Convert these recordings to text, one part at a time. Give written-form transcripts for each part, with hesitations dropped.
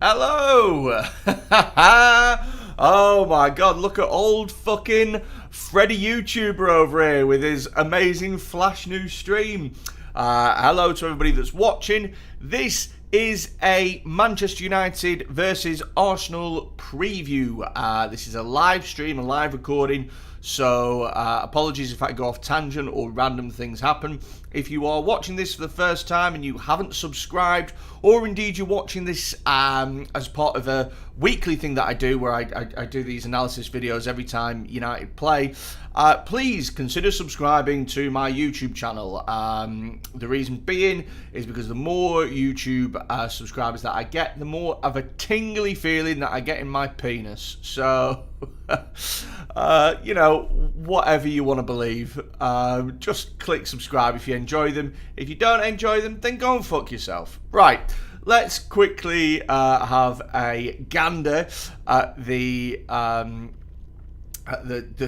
Hello! Oh my god, look at old fucking Freddy YouTuber over here with his amazing flash news stream. Hello to everybody that's watching. This is a Manchester United versus Arsenal preview. This is a live stream, a live recording. So apologies if I go off tangent or random things happen. If you are watching this for the first time and you haven't subscribed, or indeed you're watching this as part of a weekly thing that I do where I do these analysis videos every time United play, please consider subscribing to my YouTube channel. The reason being is because the more YouTube subscribers that I get, the more of a tingly feeling that I get in my penis. So, whatever you want to believe, just click subscribe if you enjoy them. If you don't enjoy them, then go and fuck yourself. Right, let's quickly have a gander at the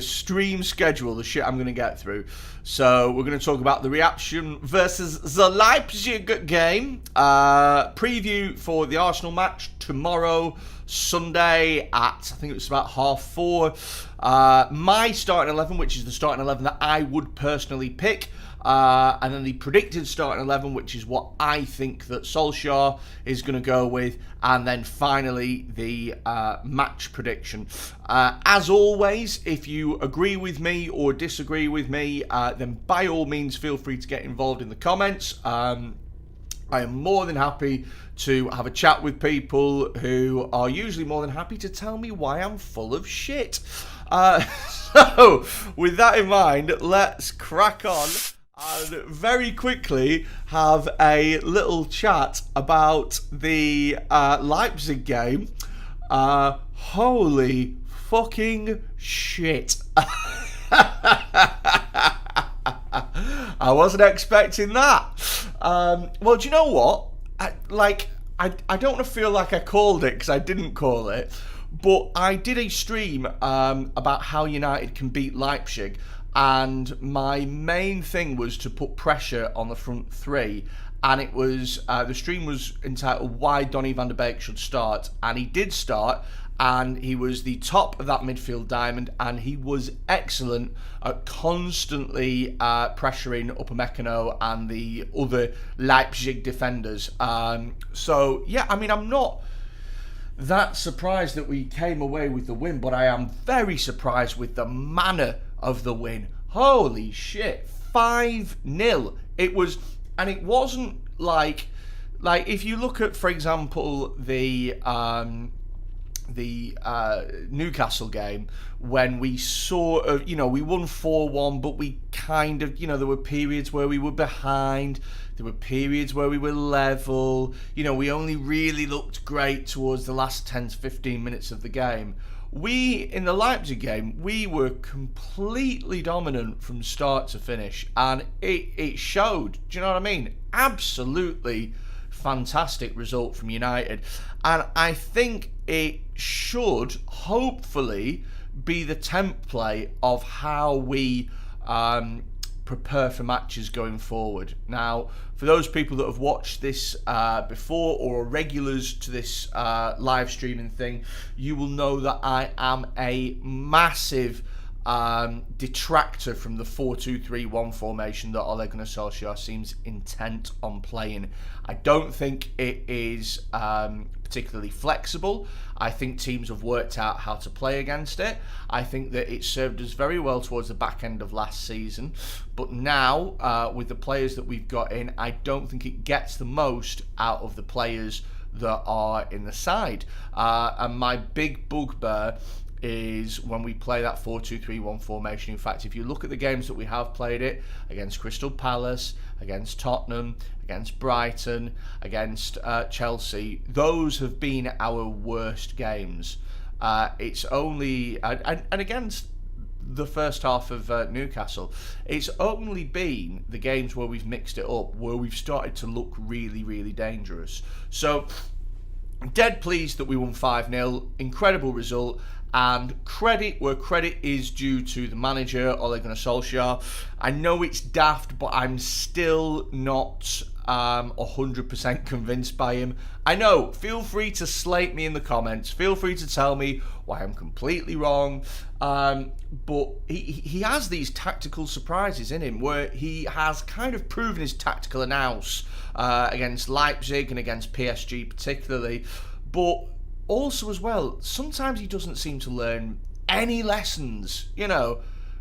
stream schedule, the shit I'm going to get through. So we're going to talk about the reaction versus the Leipzig game. Preview for the Arsenal match tomorrow, Sunday at, I think it was about 4:30. My starting 11, which is the starting 11 that I would personally pick. And then the predicted starting 11, which is what I think that Solskjaer is going to go with. And then finally, the match prediction. As always, if you agree with me or disagree with me, then by all means, feel free to get involved in the comments. I am more than happy to have a chat with people who are usually more than happy to tell me why I'm full of shit. So, with that in mind, let's crack on. And very quickly have a little chat about the Leipzig game. Holy fucking shit. I wasn't expecting that. Well, do you know what? I don't want to feel like I called it, because I didn't call it. But I did a stream about how United can beat Leipzig. And my main thing was to put pressure on the front three, and it was the stream was entitled "Why Donny van de Beek Should Start," and he did start, and he was the top of that midfield diamond, and he was excellent at constantly pressuring Upamecano and the other Leipzig defenders. So yeah, I mean, I'm not that surprised that we came away with the win, but I am very surprised with the manner of the win. Holy shit, 5-0. It was, and it wasn't like if you look at, for example, the Newcastle game, when we sort of, we won 4-1, but we kind of, there were periods where we were behind, there were periods where we were level, we only really looked great towards the last 10 to 15 minutes of the game. In the Leipzig game, we were completely dominant from start to finish, and it showed. Do you know what I mean? Absolutely fantastic result from United, and I think it should hopefully be the template of how we prepare for matches going forward. Now, for those people that have watched this before or are regulars to this live streaming thing, you will know that I am a massive detractor from the 4-2-3-1 formation that Ole Gunnar Solskjaer seems intent on playing. I don't think it is particularly flexible. I think teams have worked out how to play against it. I think that it served us very well towards the back end of last season, but now with the players that we've got in, I don't think it gets the most out of the players that are in the side. And my big bugbear is when we play that 4-2-3-1 formation. In fact, if you look at the games that we have played it, against Crystal Palace, against Tottenham, against Brighton, against Chelsea, those have been our worst games. It's only, and against the first half of Newcastle, it's only been the games where we've mixed it up, where we've started to look really, really dangerous. So, dead pleased that we won 5-0, incredible result. And credit where credit is due to the manager, Ole Gunnar Solskjaer. I know it's daft, but I'm still not 100% convinced by him. I know, feel free to slate me in the comments. Feel free to tell me why I'm completely wrong. But he has these tactical surprises in him where he has kind of proven his tactical nous against Leipzig and against PSG particularly. But also as well, sometimes he doesn't seem to learn any lessons,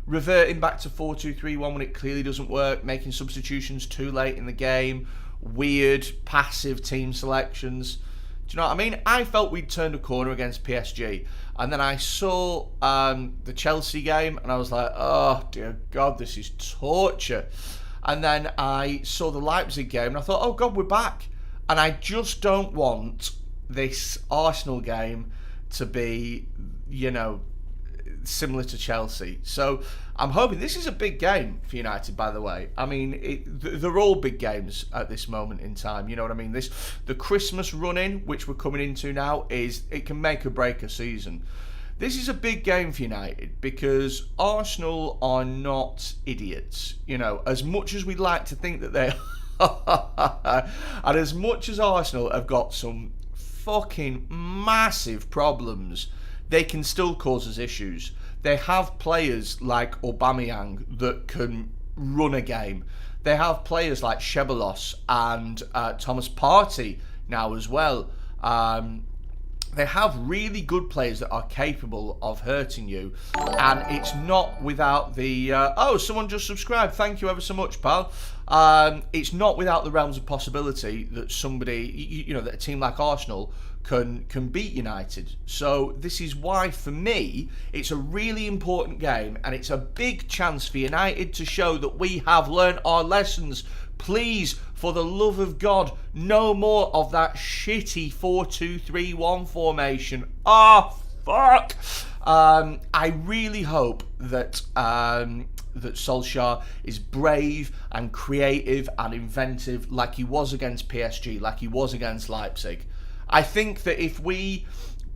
reverting back to 4-2-3-1 when it clearly doesn't work, making substitutions too late in the game, weird passive team selections. Do you know what I mean? I felt we'd turned a corner against PSG, and then I saw the Chelsea game and I was like, oh dear God, this is torture. And then I saw the Leipzig game and I thought, oh God, we're back. And I just don't want this Arsenal game to be, similar to Chelsea. So I'm hoping this is a big game for United, by the way. I mean, they're all big games at this moment in time. You know what I mean? The Christmas run-in, which we're coming into now, it can make or break a season. This is a big game for United because Arsenal are not idiots. As much as we'd like to think that they are, and as much as Arsenal have got some fucking massive problems, they can still cause us issues. They have players like Aubameyang that can run a game. They have players like Ceballos and Thomas Partey now as well. They have really good players that are capable of hurting you, and it's not without the someone just subscribed, thank you ever so much, pal. It's not without the realms of possibility that somebody, that a team like Arsenal can beat United. So this is why, for me, it's a really important game, and it's a big chance for United to show that we have learned our lessons. Please, for the love of God, no more of that shitty 4-2-3-1 formation. Oh, fuck! I really hope that that Solskjaer is brave and creative and inventive like he was against PSG, like he was against Leipzig. I think that if we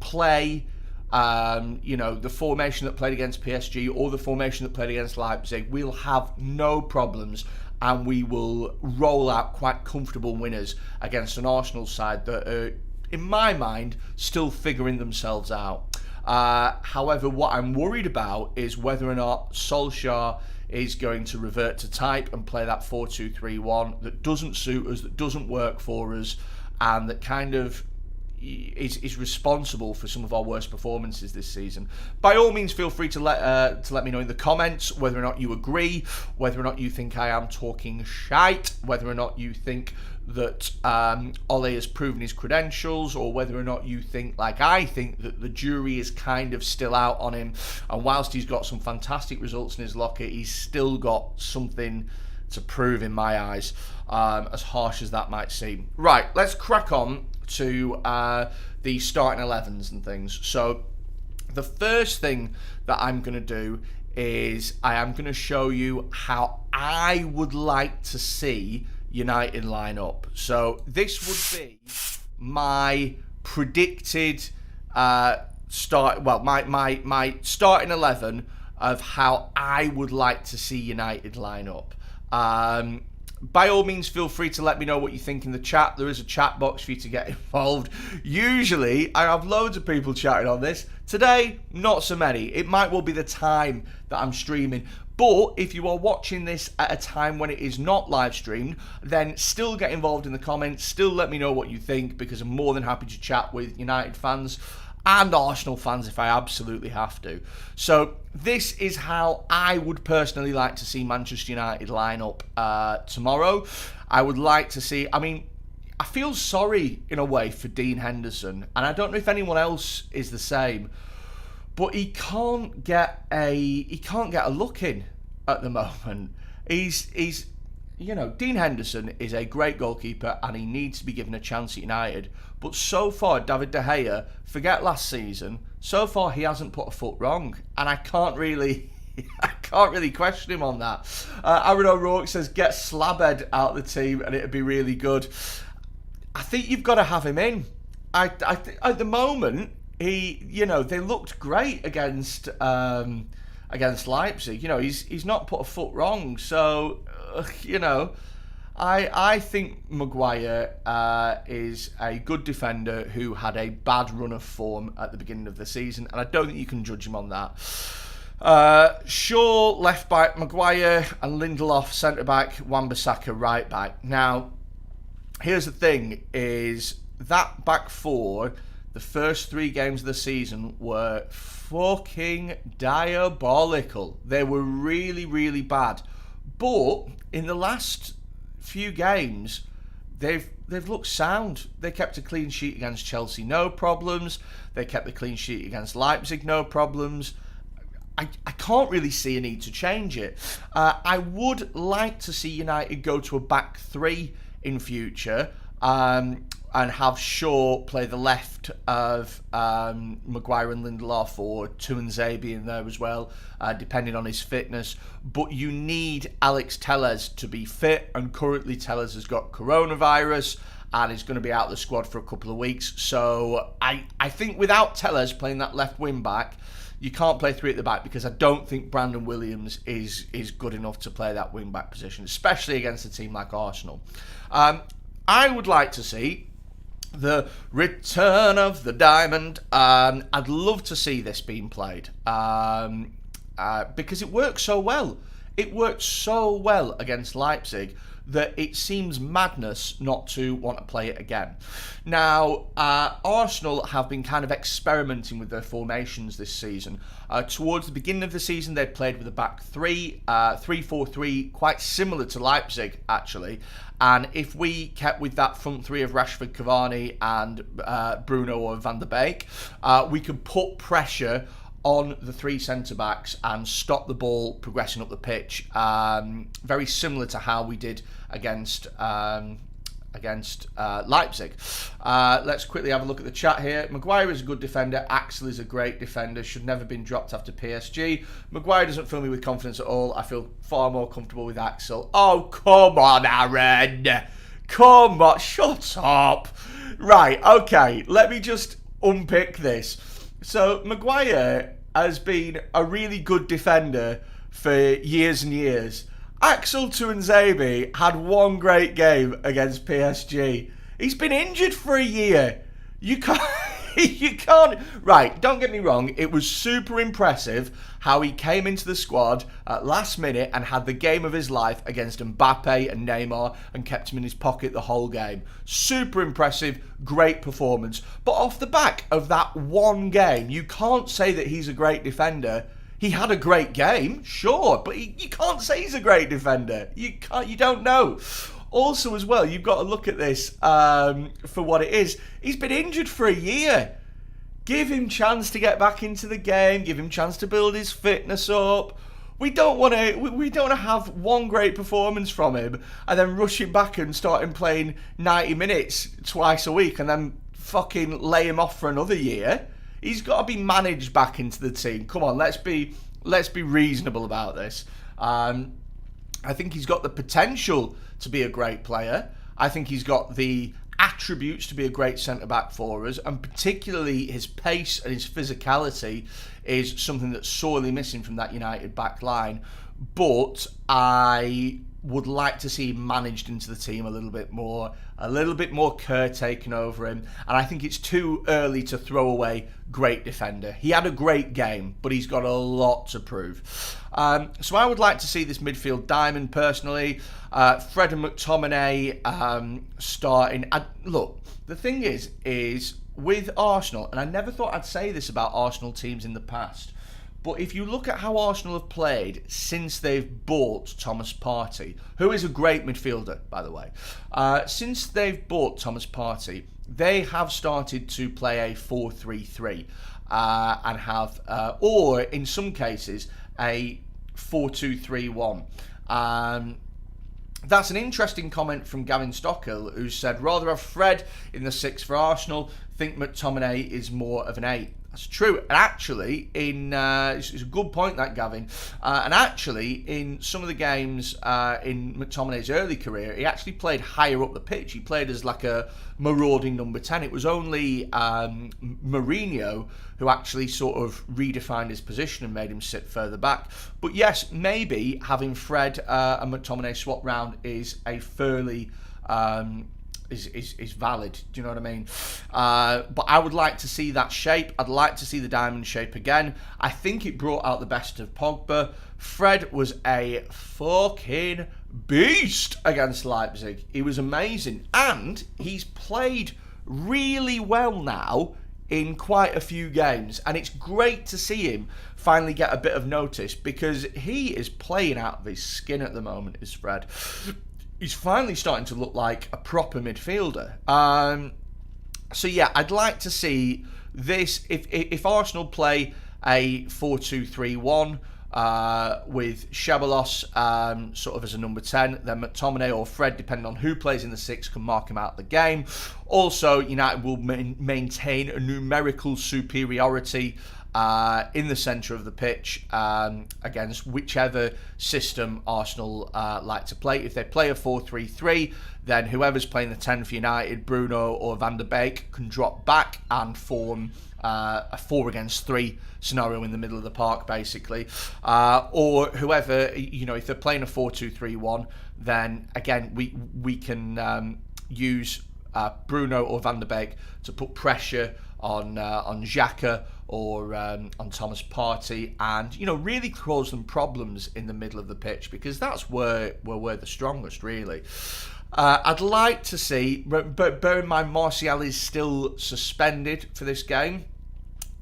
play the formation that played against PSG or the formation that played against Leipzig, we'll have no problems, and we will roll out quite comfortable winners against an Arsenal side that are, in my mind, still figuring themselves out. However, what I'm worried about is whether or not Solskjaer is going to revert to type and play that 4-2-3-1 that doesn't suit us, that doesn't work for us, and that kind of is responsible for some of our worst performances this season. By all means, feel free to let me know in the comments whether or not you agree, whether or not you think I am talking shite, whether or not you think that Ole has proven his credentials, or whether or not you think, like I think, that the jury is kind of still out on him, and whilst he's got some fantastic results in his locker, he's still got something to prove in my eyes, as harsh as that might seem. Right, let's crack on to the starting 11s and things. So the first thing that I'm going to do is I am going to show you how I would like to see United line up. So this would be my predicted my starting 11 of how I would like to see United line up. By all means, feel free to let me know what you think in the chat. There is a chat box for you to get involved. Usually, I have loads of people chatting on this. Today, not so many. It might well be the time that I'm streaming. But if you are watching this at a time when it is not live streamed, then still get involved in the comments. Still let me know what you think, because I'm more than happy to chat with United fans and Arsenal fans if I absolutely have to. So this is how I would personally like to see Manchester United line up tomorrow. I would like to see, I feel sorry in a way for Dean Henderson, and I don't know if anyone else is the same, but he can't get a look in at the moment. He's Dean Henderson is a great goalkeeper and he needs to be given a chance at United. But so far, David De Gea, forget last season, so far he hasn't put a foot wrong. And I can't really question him on that. Aaron O'Rourke says, get Slabhead out of the team and it'd be really good. I think you've got to have him in. At the moment, they looked great against Leipzig. He's not put a foot wrong. So, I think Maguire is a good defender who had a bad run of form at the beginning of the season, and I don't think you can judge him on that. Shaw left back, Maguire and Lindelof centre back, Wan-Bissaka right back. Now, here's the thing: is that back four, the first 3 games of the season were fucking diabolical. They were really, really bad. But in the last few games, they've looked sound. They kept a clean sheet against Chelsea, no problems. They kept a clean sheet against Leipzig, no problems. I can't really see a need to change it. I would like to see United go to a back 3 in future, and have Shaw play the left of Maguire and Lindelof, or Tuanzebe in there as well, depending on his fitness. But you need Alex Telles to be fit, and currently Telles has got coronavirus and is going to be out of the squad for a couple of weeks. So I think without Telles playing that left wing back, you can't play 3 at the back, because I don't think Brandon Williams is good enough to play that wing back position, especially against a team like Arsenal. I would like to see the return of the diamond. I'd love to see this being played, because it works so well. It worked so well against Leipzig that it seems madness not to want to play it again. Now, Arsenal have been kind of experimenting with their formations this season. Towards the beginning of the season, they played with a back 3, 3-4-3, quite similar to Leipzig, actually. And if we kept with that front 3 of Rashford, Cavani and Bruno or Van der Beek, we could put pressure on the 3 centre-backs and stop the ball progressing up the pitch. Very similar to how we did against Leipzig. Let's quickly have a look at the chat here. Maguire is a good defender. Axel is a great defender. Should never been dropped after PSG. Maguire doesn't fill me with confidence at all. I feel far more comfortable with Axel. Oh, come on, Aaron. Come on, shut up. Right, okay, let me just unpick this. So, Maguire has been a really good defender for years and years. Axel Tuanzebe had 1 great game against PSG. He's been injured for a year. You can't... Right, don't get me wrong. It was super impressive how he came into the squad at last minute and had the game of his life against Mbappe and Neymar and kept him in his pocket the whole game. Super impressive, great performance. But off the back of that 1 game, you can't say that he's a great defender. He had a great game, sure, but you can't say he's a great defender. You don't know. Also, as well, you've got to look at this for what it is. He's been injured for a year. Give him chance to get back into the game. Give him chance to build his fitness up. We don't want to have 1 great performance from him and then rush him back and start him playing 90 minutes twice a week and then fucking lay him off for another year. He's got to be managed back into the team. Come on, let's be reasonable about this. I think he's got the potential to be a great player. I think he's got the attributes to be a great centre-back for us, and particularly his pace and his physicality is something that's sorely missing from that United back line. But I would like to see him managed into the team a little bit more care taken over him, and I think it's too early to throw away great defender. He had a great game, but he's got a lot to prove. So I would like to see this midfield diamond personally. Fred and McTominay starting. Look, the thing is with Arsenal, and I never thought I'd say this about Arsenal teams in the past, but if you look at how Arsenal have played since they've bought Thomas Partey, who is a great midfielder, by the way, since they've bought Thomas Partey, they have started to play a 4-3-3 and have, or in some cases, a 4-2-3-1. That's an interesting comment from Gavin Stockill, who said, rather have Fred in the 6 for Arsenal, think McTominay is more of an 8. That's true. And actually, it's a good point that, Gavin. And actually, in some of the games in McTominay's early career, he actually played higher up the pitch. He played as like a marauding number 10. It was only Mourinho who actually sort of redefined his position and made him sit further back. But yes, maybe having Fred and McTominay swap round is a fairly... is valid. Do you know what I mean? But I would like to see that shape. I'd like to see the diamond shape again. I think it brought out the best of Pogba. Fred was a fucking beast against Leipzig. He was amazing. And he's played really well now in quite a few games. And it's great to see him finally get a bit of notice, because he is playing out of his skin at the moment, is Fred. He's finally starting to look like a proper midfielder. So yeah, I'd like to see this. If Arsenal play a 4-2-3-1 with Ceballos sort of as a number 10, then McTominay or Fred, depending on who plays in the 6, can mark him out of the game. Also, United will maintain a numerical superiority in the centre of the pitch against whichever system Arsenal like to play. If they play a 4-3-3, then whoever's playing the 10 for United, Bruno or Van der Beek, can drop back and form a 4 against 3 scenario in the middle of the park, basically. Or whoever, if they're playing a 4-2-3-1, then again we can use Bruno or Van der Beek to put pressure on Xhaka or on Thomas Partey, and really cause them problems in the middle of the pitch, because that's where we're the strongest, really. I'd like to see, but bear in mind Martial is still suspended for this game.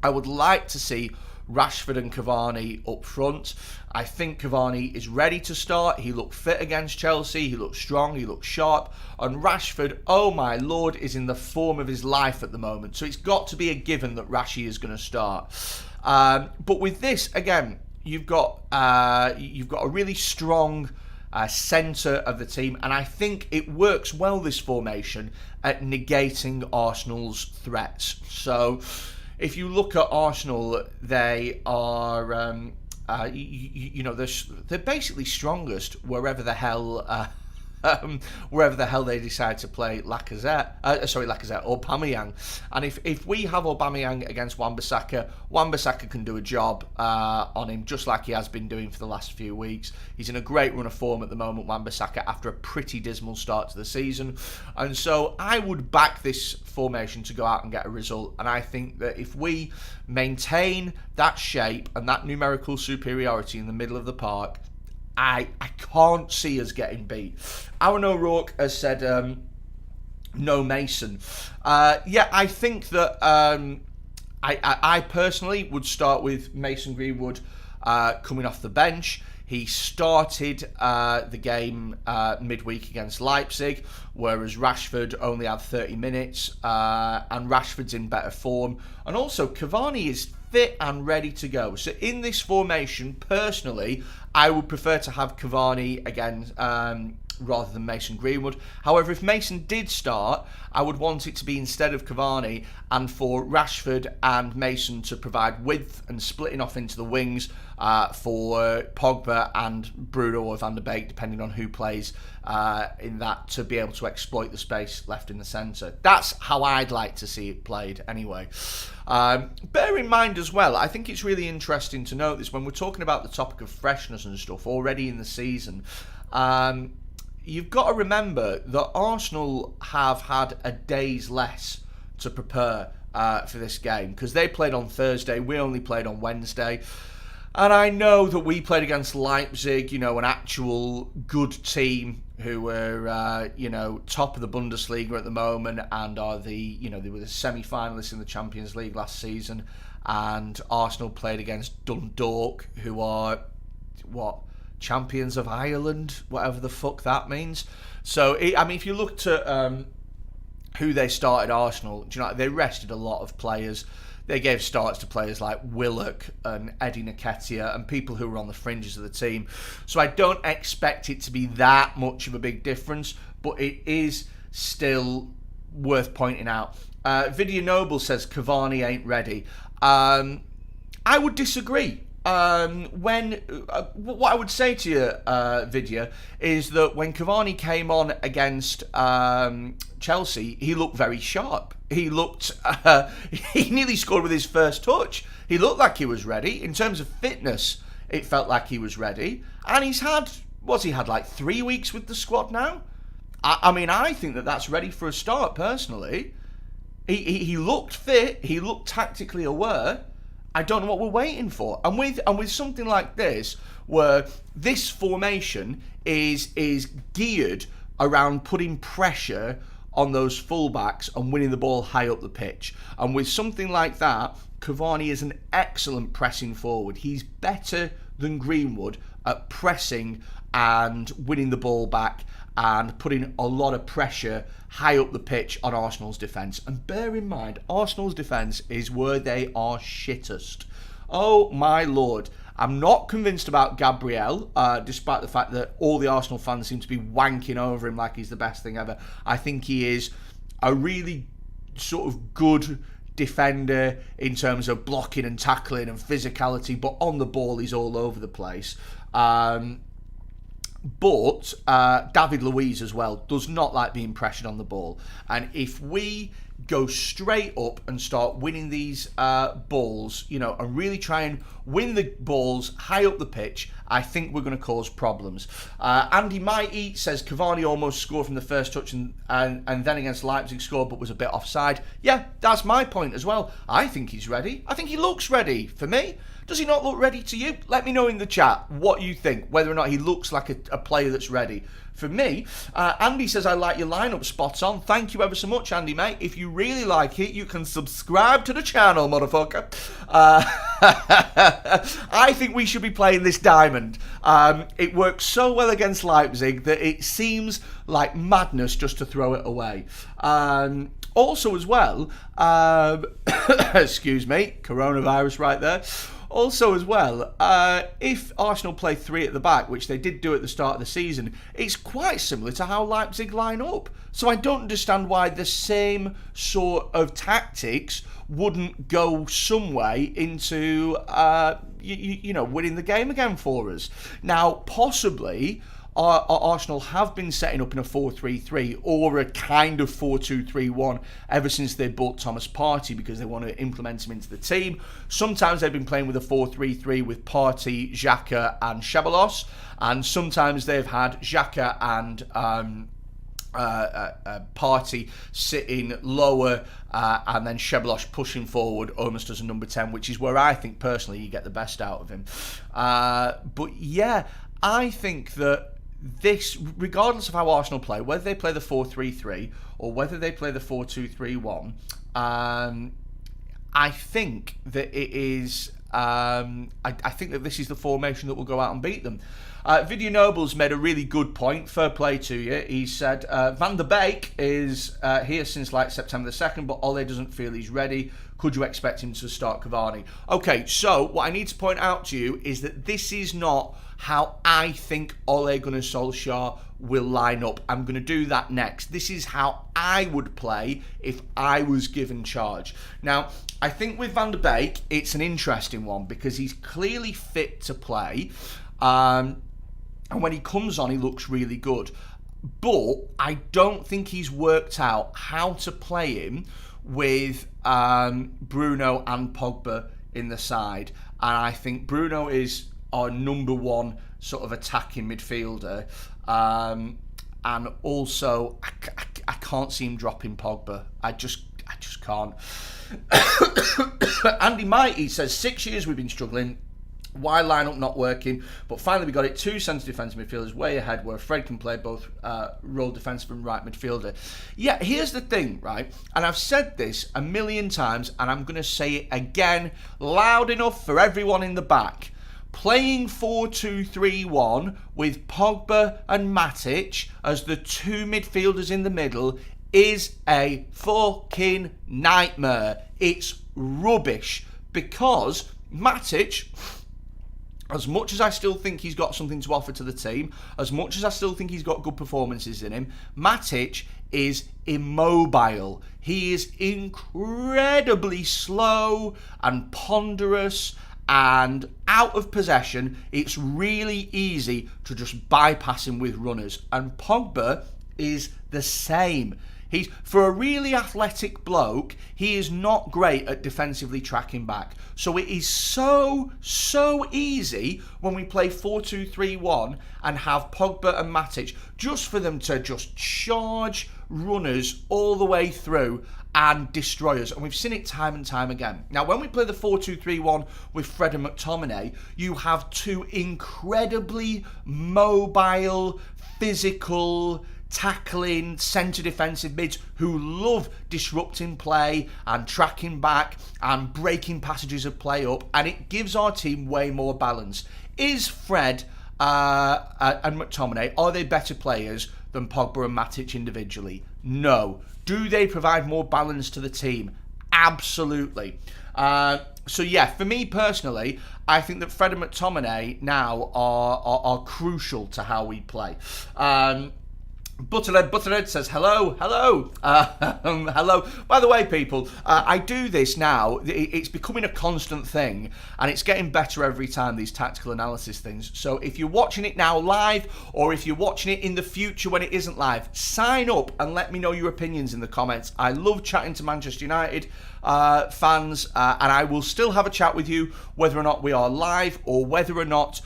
I would like to see Rashford and Cavani up front. I think Cavani is ready to start. He looked fit against Chelsea. He looked strong. He looked sharp. And Rashford, oh my lord, is in the form of his life at the moment. So it's got to be a given that Rashi is going to start. But with this, again, you've got a really strong centre of the team, and I think it works well, this formation, at negating Arsenal's threats. So if you look at Arsenal, they are, they're basically strongest wherever the hell they decide to play Lacazette or Aubameyang. And if we have Aubameyang against Wan-Bissaka can do a job on him, just like he has been doing for the last few weeks. He's in a great run of form at the moment, Wan-Bissaka, after a pretty dismal start to the season. And so I would back this formation to go out and get a result. And I think that if we maintain that shape and that numerical superiority in the middle of the park, I can't see us getting beat. Aaron O'Rourke has said no Mason. I think that I personally would start with Mason Greenwood coming off the bench. He started the game midweek against Leipzig, whereas Rashford only had 30 minutes, and Rashford's in better form. And also, Cavani is fit and ready to go. So in this formation, personally, I would prefer to have Cavani again rather than Mason Greenwood. However, if Mason did start, I would want it to be instead of Cavani, and for Rashford and Mason to provide width and splitting off into the wings for Pogba and Bruno or Van der Beek, depending on who plays in that, to be able to exploit the space left in the centre. That's how I'd like to see it played anyway. Bear in mind as well, I think it's really interesting to note this when we're talking about the topic of freshness and stuff already in the season. You've got to remember that Arsenal have had a day's less to prepare for this game, because they played on Thursday, we only played on Wednesday. And I know that we played against Leipzig, an actual good team who were, top of the Bundesliga at the moment, and are they were the semi-finalists in the Champions League last season. And Arsenal played against Dundalk, who are, champions of Ireland, whatever the fuck that means. So, if you looked at who they started Arsenal, they rested a lot of players. They gave starts to players like Willock and Eddie Nketiah and people who were on the fringes of the team. So I don't expect it to be that much of a big difference, but it is still worth pointing out. Vidya Noble says Cavani ain't ready. I would disagree. What I would say to you, Vidya, is that when Cavani came on against Chelsea, he looked very sharp. He looked, he nearly scored with his first touch. He looked like he was ready. In terms of fitness, it felt like he was ready. And he had like 3 weeks with the squad now? I mean, I think that's ready for a start, personally. He looked fit. He looked tactically aware. I don't know what we're waiting for. And with something like this, where this formation is geared around putting pressure on those fullbacks and winning the ball high up the pitch. And with something like that, Cavani is an excellent pressing forward. He's better than Greenwood at pressing and winning the ball back and putting a lot of pressure high up the pitch on Arsenal's defence. And bear in mind, Arsenal's defence is where they are shittest. Oh my lord. I'm not convinced about Gabriel, despite the fact that all the Arsenal fans seem to be wanking over him like he's the best thing ever. I think he is a really sort of good defender in terms of blocking and tackling and physicality, but on the ball he's all over the place. But David Luiz as well does not like being pressured on the ball. And if we go straight up and start winning these balls, and really try and win the balls high up the pitch, I think we're going to cause problems. Andy Mighty says Cavani almost scored from the first touch and then against Leipzig scored but was a bit offside. Yeah, that's my point as well. I think he's ready. I think he looks ready for me. Does he not look ready to you? Let me know in the chat what you think, whether or not he looks like a player that's ready. For me, Andy says, I like your lineup, spot on. Thank you ever so much, Andy, mate. If you really like it, you can subscribe to the channel, motherfucker. I think we should be playing this diamond. It worked so well against Leipzig that it seems like madness just to throw it away. Also as well, excuse me, coronavirus right there. Also as well, if Arsenal play three at the back, which they did do at the start of the season, it's quite similar to how Leipzig line up. So I don't understand why the same sort of tactics wouldn't go some way into, winning the game again for us. Now, possibly, Arsenal have been setting up in a 4-3-3 or a kind of 4-2-3-1 ever since they bought Thomas Partey because they want to implement him into the team. Sometimes they've been playing with a 4-3-3 with Partey, Xhaka and Ceballos, and sometimes they've had Xhaka and Partey sitting lower and then Ceballos pushing forward almost as a number 10, which is where I think personally you get the best out of him. But yeah, I think that this, regardless of how Arsenal play, whether they play the 4-3-3 or whether they play the 4-2-3-1, I think that it is. I think that this is the formation that will go out and beat them. Vidya Noble's made a really good point. Fair play to you. He said Van der Beek is here since like September the 2nd, but Ole doesn't feel he's ready. Could you expect him to start Cavani? Okay, so what I need to point out to you is that this is not how I think Ole Gunnar Solskjaer will line up. I'm going to do that next. This is how I would play if I was given charge. Now, I think with Van der Beek, it's an interesting one because he's clearly fit to play. And when he comes on, he looks really good. But I don't think he's worked out how to play him with Bruno and Pogba in the side. And I think Bruno is our number one sort of attacking midfielder. And also, I can't see him dropping Pogba. I just can't. Andy Mighty says, 6 years we've been struggling. Why lineup not working? But finally we got it. Two centre defensive midfielders way ahead where Fred can play both role defensive and right midfielder. Yeah, here's the thing, right? And I've said this a million times and I'm going to say it again loud enough for everyone in the back. Playing 4-2-3-1 with Pogba and Matic as the two midfielders in the middle is a fucking nightmare. It's rubbish because Matic As much as I still think he's got something to offer to the team, as much as I still think he's got good performances in him, Matic is immobile. He is incredibly slow and ponderous and out of possession. It's really easy to just bypass him with runners. And Pogba is the same. For a really athletic bloke, he is not great at defensively tracking back. So it is so easy when we play 4-2-3-1 and have Pogba and Matic just for them to just charge runners all the way through and destroy us. And we've seen it time and time again. Now, when we play the 4-2-3-1 with Fred and McTominay, you have two incredibly mobile, physical, tackling centre defensive mids who love disrupting play and tracking back and breaking passages of play up, and it gives our team way more balance. Is Fred and McTominay, are they better players than Pogba and Matic individually? No. Do they provide more balance to the team? Absolutely. So yeah, for me personally, I think that Fred and McTominay now are crucial to how we play. Butterhead says hello. Hello. By the way, people, I do this now. It's becoming a constant thing, and it's getting better every time, these tactical analysis things. So if you're watching it now live, or if you're watching it in the future when it isn't live, sign up and let me know your opinions in the comments. I love chatting to Manchester United fans, and I will still have a chat with you whether or not we are live or whether or not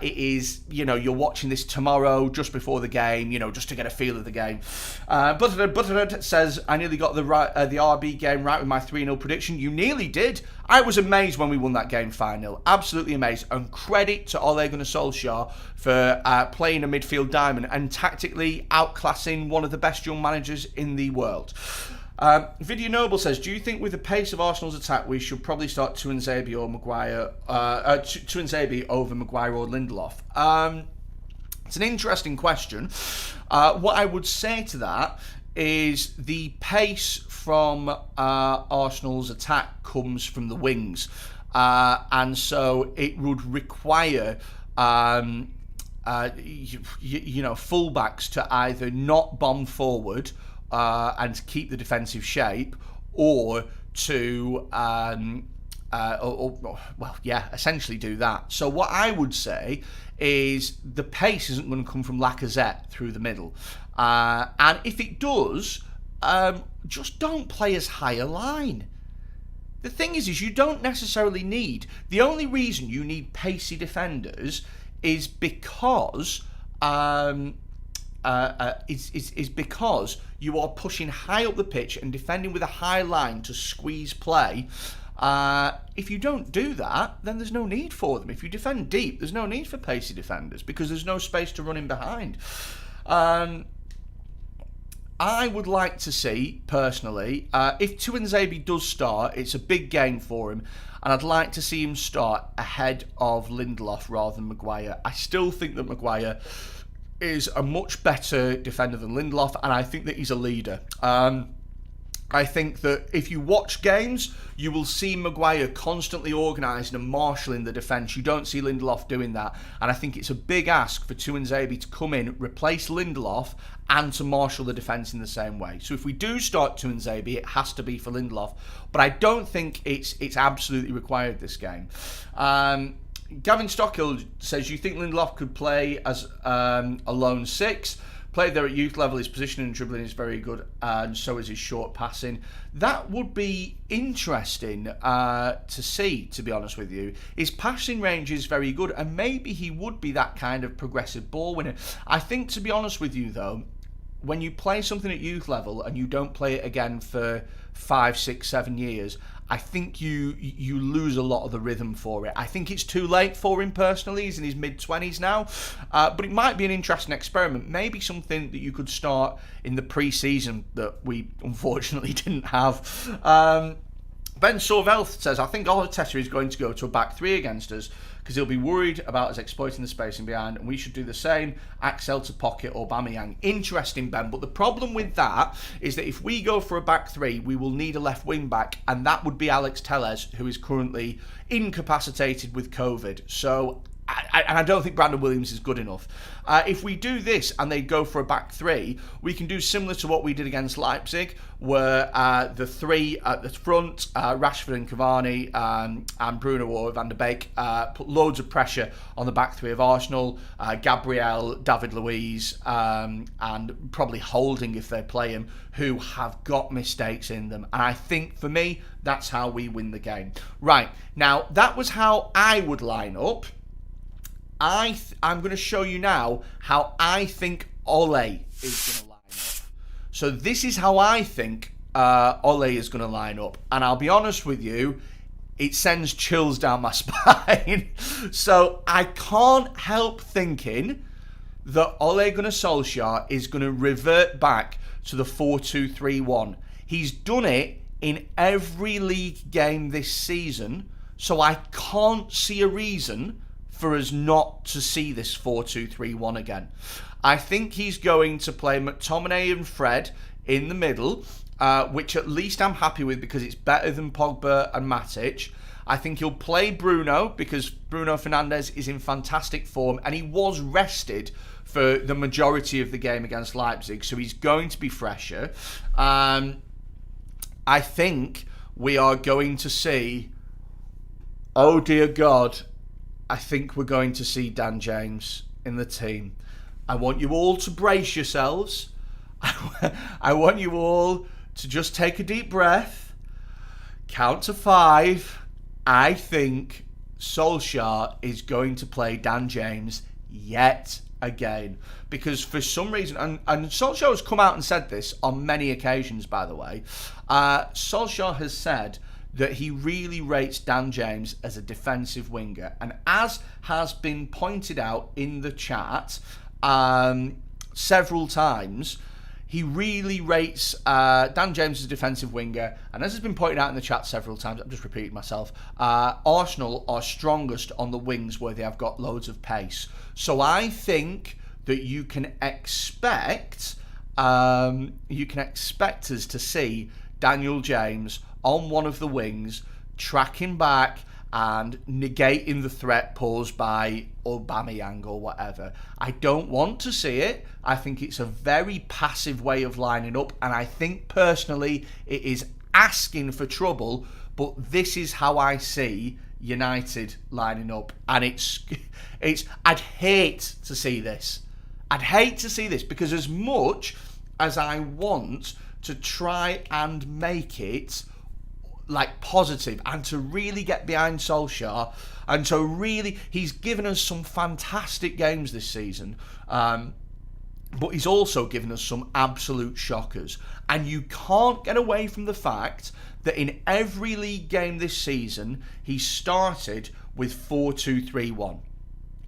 it is, you're watching this tomorrow just before the game, just to get a feel of the game. Butterhead says, I nearly got the RB game right with my 3-0 prediction. You nearly did. I was amazed when we won that game 5-0. Absolutely amazed. And credit to Ole Gunnar Solskjaer for playing a midfield diamond and tactically outclassing one of the best young managers in the world. Video Noble says, do you think with the pace of Arsenal's attack we should probably start Tuanzebe or Maguire, Tuanzebe over Maguire or Lindelof? It's an interesting question. What I would say to that is the pace from Arsenal's attack comes from the wings, and so it would require fullbacks to either not bomb forward and keep the defensive shape, or to essentially do that. So what I would say is the pace isn't going to come from Lacazette through the middle, and if it does, just don't play as high a line. The thing is you don't necessarily need. The only reason you need pacey defenders is because because you are pushing high up the pitch and defending with a high line to squeeze play. If you don't do that, then there's no need for them. If you defend deep, there's no need for pacey defenders because there's no space to run in behind. I would like to see, personally, if Tuanzebe does start, it's a big game for him, and I'd like to see him start ahead of Lindelof rather than Maguire. I still think that Maguire is a much better defender than Lindelof, and I think that he's a leader. I think that if you watch games, you will see Maguire constantly organising and marshalling the defence. You don't see Lindelof doing that. And I think it's a big ask for Tuanzebe to come in, replace Lindelof, and to marshal the defence in the same way. So if we do start Tuanzebe, it has to be for Lindelof. But I don't think it's absolutely required this game. Gavin Stockhill says, you think Lindelof could play as a lone six? Played there at youth level, his positioning and dribbling is very good, and so is his short passing. That would be interesting to see, to be honest with you. His passing range is very good, and maybe he would be that kind of progressive ball winner. I think, to be honest with you, though, when you play something at youth level and you don't play it again for 5, 6, 7 years, I think you lose a lot of the rhythm for it. I think it's too late for him personally. He's in his mid-20s now. But it might be an interesting experiment. Maybe something that you could start in the pre-season that we unfortunately didn't have. Ben Sorvel says, I think Arteta is going to go to a back three against us because he'll be worried about us exploiting the spacing behind, and we should do the same. Axel to pocket or Aubameyang. Interesting, Ben, but the problem with that is that if we go for a back three, we will need a left wing back, and that would be Alex Telles, who is currently incapacitated with COVID. So and I don't think Brandon Williams is good enough. If we do this and they go for a back three, we can do similar to what we did against Leipzig, where the three at the front, Rashford and Cavani and Bruno or Van der Beek, put loads of pressure on the back three of Arsenal, Gabriel, David Luiz, and probably Holding if they play him, who have got mistakes in them. And I think, for me, that's how we win the game. Right, now, that was how I would line up. I'm going to show you now how I think Ole is going to line up. So this is how I think Ole is going to line up. And I'll be honest with you, it sends chills down my spine. So I can't help thinking that Ole Gunnar Solskjaer is going to revert back to the 4-2-3-1. He's done it in every league game this season. So I can't see a reason for us not to see this 4-2-3-1 again. I think he's going to play McTominay and Fred in the middle, which at least I'm happy with because it's better than Pogba and Matic. I think he'll play Bruno because Bruno Fernandes is in fantastic form and he was rested for the majority of the game against Leipzig, so he's going to be fresher. I think we are going to see, oh dear God, I think we're going to see Dan James in the team. I want you all to brace yourselves. I want you all to just take a deep breath, count to 5. I think Solskjaer is going to play Dan James yet again. Because for some reason, and Solskjaer has come out and said this on many occasions, by the way, Solskjaer has said that he really rates Dan James as a defensive winger. And as has been pointed out in the chat several times, he really rates Dan James as a defensive winger. And as has been pointed out in the chat several times, I'm just repeating myself, Arsenal are strongest on the wings where they have got loads of pace. So I think that you can expect us to see Daniel James on one of the wings, tracking back and negating the threat posed by Aubameyang or whatever. I don't want to see it. I think it's a very passive way of lining up, and I think personally it is asking for trouble, but this is how I see United lining up, and it's I'd hate to see this. I'd hate to see this because as much as I want to try and make it like positive and to really get behind Solskjaer and to really, he's given us some fantastic games this season, but he's also given us some absolute shockers, and you can't get away from the fact that in every league game this season he started with 4-2-3-1.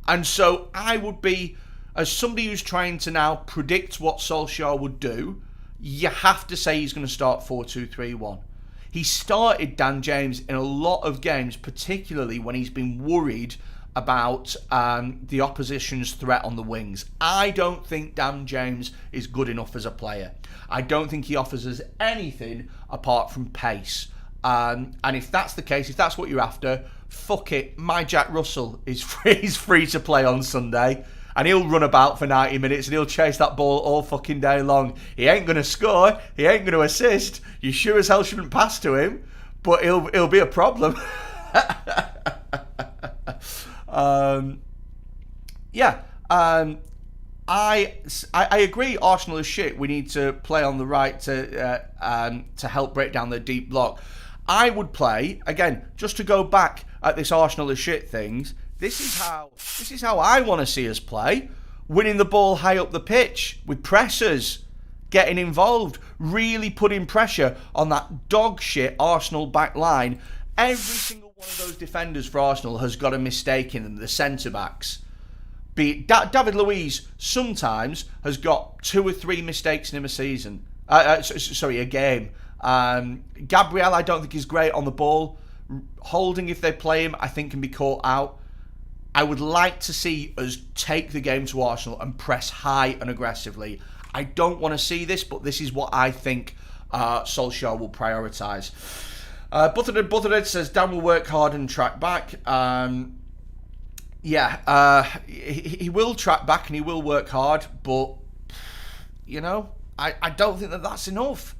And so I would be, as somebody who's trying to now predict what Solskjaer would do, you have to say he's going to start 4-2-3-1. He started Dan James in a lot of games, particularly when he's been worried about the opposition's threat on the wings. I don't think Dan James is good enough as a player. I don't think he offers us anything apart from pace. And if that's the case, if that's what you're after, fuck it. My Jack Russell is free to play on Sunday. And he'll run about for 90 minutes and he'll chase that ball all fucking day long. He ain't going to score. He ain't going to assist. You sure as hell shouldn't pass to him. But he'll be a problem. I agree Arsenal is shit. We need to play on the right to help break down their deep block. I would play, again, just to go back at this Arsenal is shit things, This is how I want to see us play. Winning the ball high up the pitch with pressers, getting involved, really putting pressure on that dog shit Arsenal back line. Every single one of those defenders for Arsenal has got a mistake in them, the centre-backs. David Luiz sometimes has got 2 or 3 mistakes in him a season. A game. Gabriel, I don't think is great on the ball. Holding, if they play him, I think can be caught out. I would like to see us take the game to Arsenal and press high and aggressively. I don't want to see this, but this is what I think Solskjaer will prioritise. Buttered says Dan will work hard and track back. Yeah, he will track back and he will work hard, but, you know, I don't think that that's enough.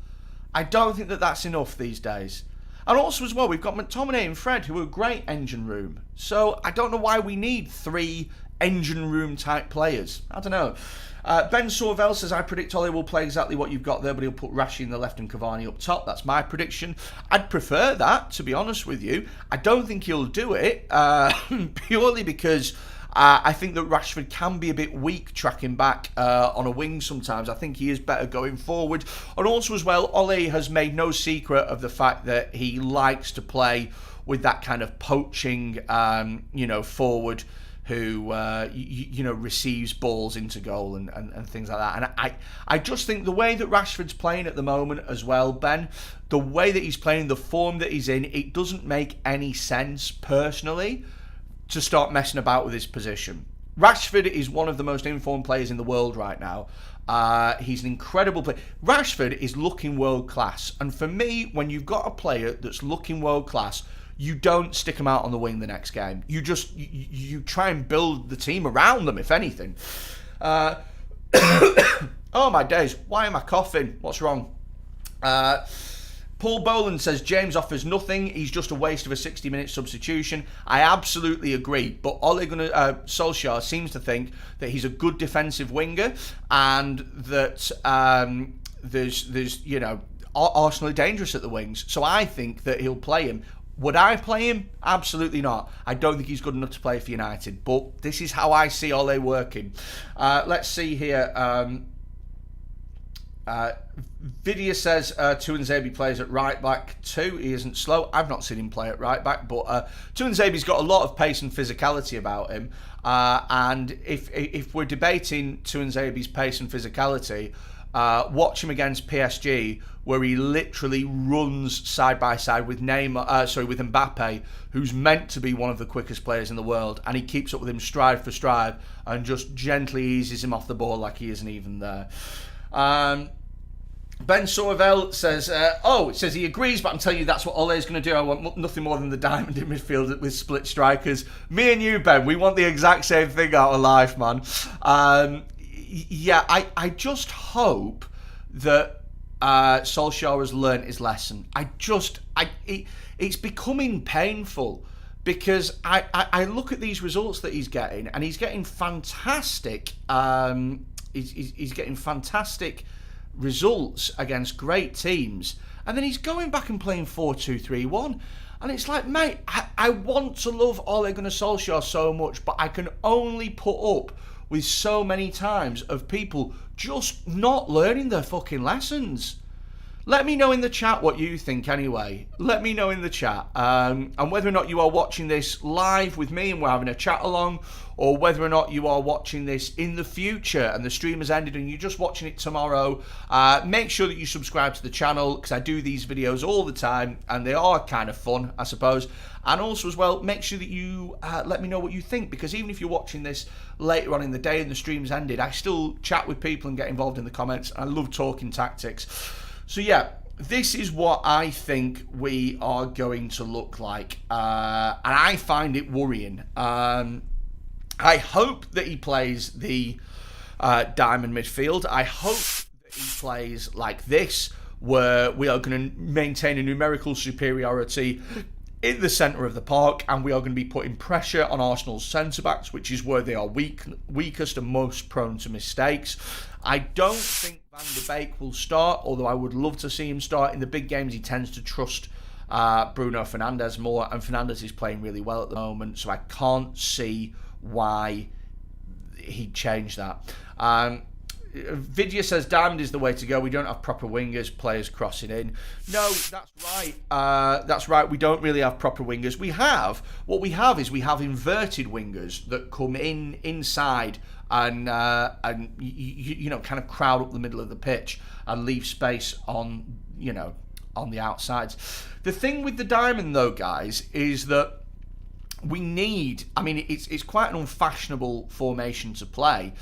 I don't think that that's enough these days. And also as well, we've got McTominay and Fred, who are great engine room. So I don't know why we need 3 engine room type players. I don't know. Ben Sorvel says, I predict Ole will play exactly what you've got there, but he'll put Rashi in the left and Cavani up top. That's my prediction. I'd prefer that, to be honest with you. I don't think he'll do it, purely because I think that Rashford can be a bit weak tracking back on a wing sometimes. I think he is better going forward. And also as well, Ole has made no secret of the fact that he likes to play with that kind of poaching, forward who receives balls into goal and things like that. And I just think the way that Rashford's playing at the moment as well, Ben, the way that he's playing, the form that he's in, it doesn't make any sense personally to start messing about with his position. Rashford is one of the most informed players in the world right now. He's an incredible player. Rashford is looking world class, and for me, when you've got a player that's looking world class, you don't stick them out on the wing the next game. You just you try and build the team around them, if anything. Oh my days! Why am I coughing? What's wrong? Paul Boland says, James offers nothing. He's just a waste of a 60-minute substitution. I absolutely agree. But Solskjaer seems to think that he's a good defensive winger and that Arsenal are dangerous at the wings. So I think that he'll play him. Would I play him? Absolutely not. I don't think he's good enough to play for United. But this is how I see Ole working. Let's see here. Vidya says Tuanzebe plays at right back too. He isn't slow. I've not seen him play at right back, but Tuanzebe's got a lot of pace and physicality about him. And if we're debating Tuanzebe's pace and physicality, watch him against PSG, where he literally runs side by side with Mbappe, who's meant to be one of the quickest players in the world, and he keeps up with him stride for stride and just gently eases him off the ball like he isn't even there. Ben Sorvel says, it says he agrees, but I'm telling you that's what Ole's going to do. I want nothing more than the diamond in midfield with split strikers. Me and you, Ben, we want the exact same thing out of life, man. I just hope that Solskjaer has learnt his lesson. It's becoming painful because I look at these results that he's getting, and he's getting fantastic. He's getting fantastic results against great teams, and then he's going back and playing 4-2-3-1, and it's like, mate, I want to love Ole Gunnar Solskjaer so much, but I can only put up with so many times of people just not learning their fucking lessons. Let me know in the chat what you think anyway. Let me know in the chat. And whether or not you are watching this live with me and we're having a chat along, or whether or not you are watching this in the future and the stream has ended and you're just watching it tomorrow, make sure that you subscribe to the channel, because I do these videos all the time and they are kind of fun, I suppose. And also as well, make sure that you let me know what you think, because even if you're watching this later on in the day and the stream's ended, I still chat with people and get involved in the comments. I love talking tactics. So yeah, this is what I think we are going to look like, and I find it worrying. I hope that he plays the diamond midfield. I hope that he plays like this, where we are going to maintain a numerical superiority in the centre of the park, and we are going to be putting pressure on Arsenal's centre-backs, which is where they are weakest and most prone to mistakes. I don't think Van de Beek will start, although I would love to see him start. In the big games, he tends to trust Bruno Fernandes more, and Fernandes is playing really well at the moment, so I can't see why he'd change that. Vidya says Diamond is the way to go. We don't have proper wingers, players crossing in. No, that's right. That's right. We don't really have proper wingers. We have inverted wingers that come inside and kind of crowd up the middle of the pitch and leave space on the outsides. The thing with the Diamond though, guys, is that we need. I mean, it's quite an unfashionable formation to play.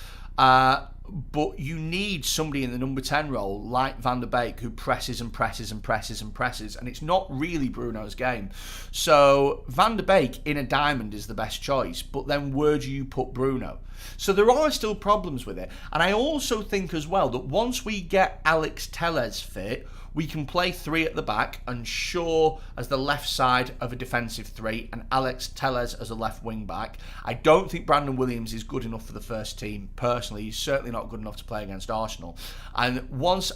But you need somebody in the number 10 role like Van der Beek who presses and presses and presses and presses, and it's not really Bruno's game. So Van der Beek in a diamond is the best choice, but then where do you put Bruno? So there are still problems with it. And I also think as well that once we get Alex Telles fit, we can play 3 at the back and Shaw as the left side of a defensive 3 and Alex Telles as a left wing back. I don't think Brandon Williams is good enough for the first team. Personally, he's certainly not good enough to play against Arsenal. And once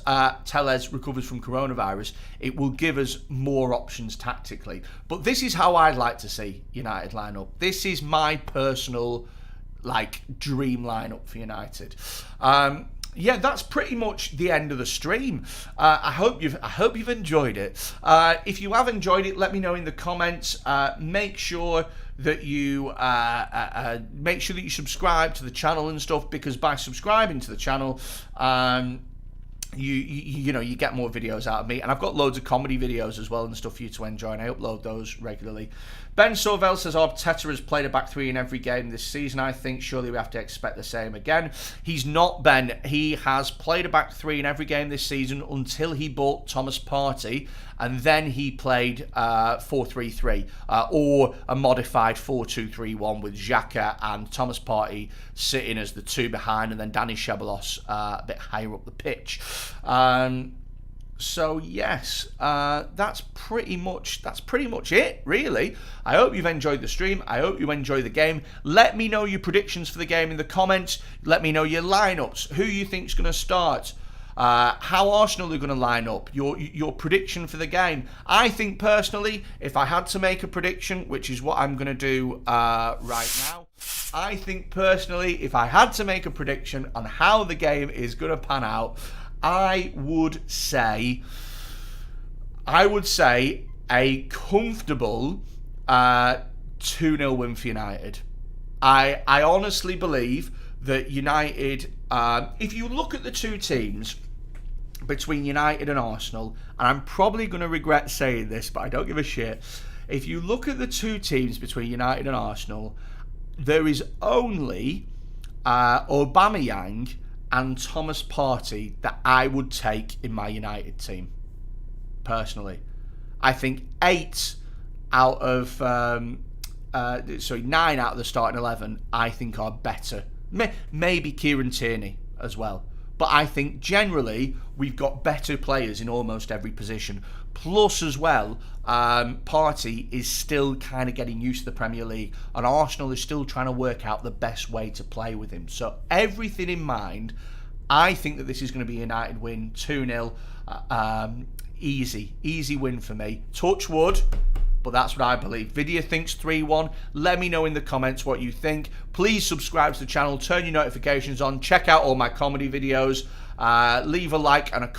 Telles recovers from coronavirus, it will give us more options tactically. But this is how I'd like to see United line up. This is my personal dream lineup for United. Yeah, that's pretty much the end of the stream. I hope you've enjoyed it. If you have enjoyed it, let me know in the comments. Make sure that you subscribe to the channel and stuff, because by subscribing to the channel, you get more videos out of me, and I've got loads of comedy videos as well and stuff for you to enjoy, and I upload those regularly. Ben Sorvel says Arteta has played a back 3 in every game this season. I think surely we have to expect the same again. He's not, Ben. He has played a back 3 in every game this season until he bought Thomas Partey, and then he played 4-3-3 or a modified 4-2-3-1 with Xhaka and Thomas Partey sitting as the 2 behind, and then Danny Ceballos a bit higher up the pitch. So yes, that's pretty much it, really. I hope you've enjoyed the stream. I hope you enjoy the game. Let me know your predictions for the game in the comments. Let me know your lineups, who you think's going to start, how Arsenal are going to line up, your prediction for the game. I think personally, if I had to make a prediction, which is what I'm going to do right now, I think personally, if I had to make a prediction on how the game is going to pan out, I would say a comfortable 2-0 win for United. I honestly believe that United, if you look at the two teams between United and Arsenal, and I'm probably going to regret saying this, but I don't give a shit. If you look at the two teams between United and Arsenal, there is only Aubameyang and Thomas Partey that I would take in my United team, personally. I think 9 out of the starting 11 I think are better. Maybe Kieran Tierney as well. But I think generally we've got better players in almost every position. Plus as well, Partey is still kind of getting used to the Premier League, and Arsenal is still trying to work out the best way to play with him. So everything in mind, I think that this is going to be a United win, 2-0, easy win for me. Touch wood, but that's what I believe. Vidya thinks 3-1. Let me know in the comments what you think. Please subscribe to the channel, turn your notifications on, check out all my comedy videos, leave a like and a